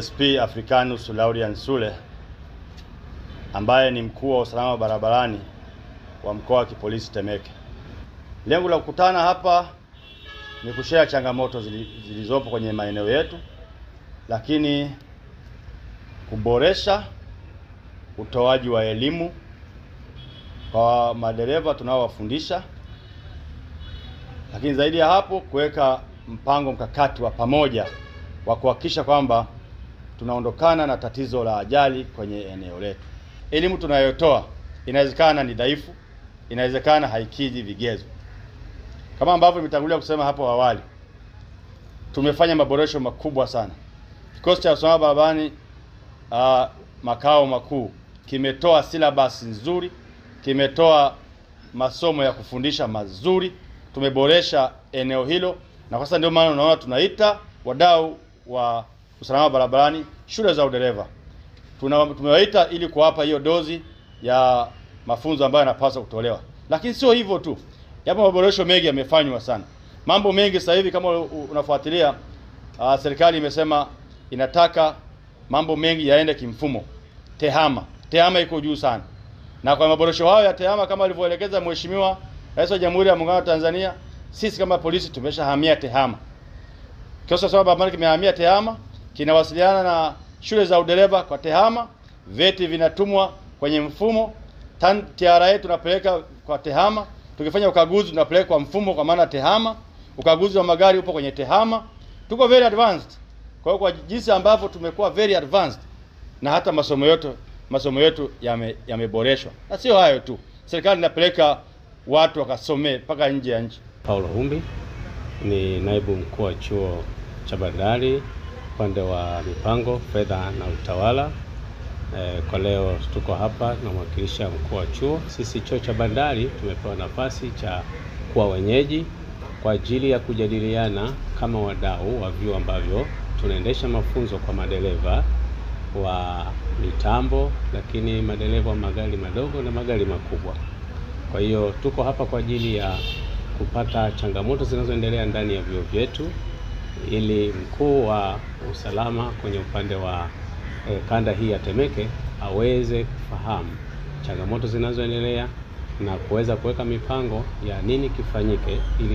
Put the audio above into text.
SSP Africanus Laurian Sule ambaye ni mkuu wa usalama barabarani wa mkoa wa kipolisi Temeke. Lengo la kukutana hapa ni kushare changamoto zilizopo kwenye maeneo yetu, lakini kuboresha utoaji wa elimu kwa madereva tunaowafundisha, lakini zaidi ya hapo kuweka mpango mkakati wa pamoja wa kuhakikisha kwamba tunaondokana na tatizo la ajali kwenye eneo letu. Elimu tunayotoa inawezekana ni dhaifu, inawezekana haikidhi vigezo. Kama ambavyo nimetangulia kusema hapo awali, tumefanya maboresho makubwa sana. Kikosi cha usalama barabarani makao makuu kimetoa syllabus nzuri, kimetoa masomo ya kufundisha mazuri, tumeboresha eneo hilo, na kwa sasa ndio maana unaona tunaita wadau wa usalama barabarani shule za udereva. Tumewaita ili kuwapa hiyo dozi ya mafunzo ambayo yanapaswa kutolewa. Lakini sio hivyo tu. Yapo maboresho mengi yamefanywa sana. Mambo mengi sasa hivi kama unafuatilia, serikali imesema inataka mambo mengi yaende kimfumo. Tehama iko juu sana. Na kwa maboresho hayo ya tehama kama alivyoelekeza Mheshimiwa Rais wa Jamhuri ya Muungano wa Tanzania, sisi kama polisi tumeshahamia tehama. Kikosi cha usalama barabarani kimehamia tehama, kinawasiliana na shule za udereva kwa tehama, vyeti vinatumwa kwenye mfumo, TRA tunapeleka kwa tehama, tukifanya ukaguzi tunapeleka kwa mfumo kwa maana tehama, ukaguzi wa magari upo kwenye tehama. Tuko very advanced. Kwa hiyo kwa jinsi ambavyo tumekuwa very advanced, na hata masomo yetu yameboreshwa. Na sio hayo tu. Serikali inapeleka watu wakasomee mpaka nje ya nchi. Paulo Humbi ni naibu mkuu wa chuo cha bandari upande wa mipango, fedha na utawala. Kwa leo tuko hapa na mwakilisha mkuu wa chuo. Sisi chuo cha bandari tumepewa nafasi cha kuwa wenyeji kwa ajili ya kujadiliana kama wadau wa vyuo ambavyo tunaendesha mafunzo kwa madereva wa mitambo, lakini madereva wa magari madogo na magari makubwa. Kwa hiyo tuko hapa kwa ajili ya kupata changamoto zinazoendelea ndani ya vyuo vyetu, ili mkuu wa usalama kwenye upande wa kanda hii ya Temeke aweze kufahamu changamoto zinazoendelea na kuweza kuweka mipango ya nini kifanyike ili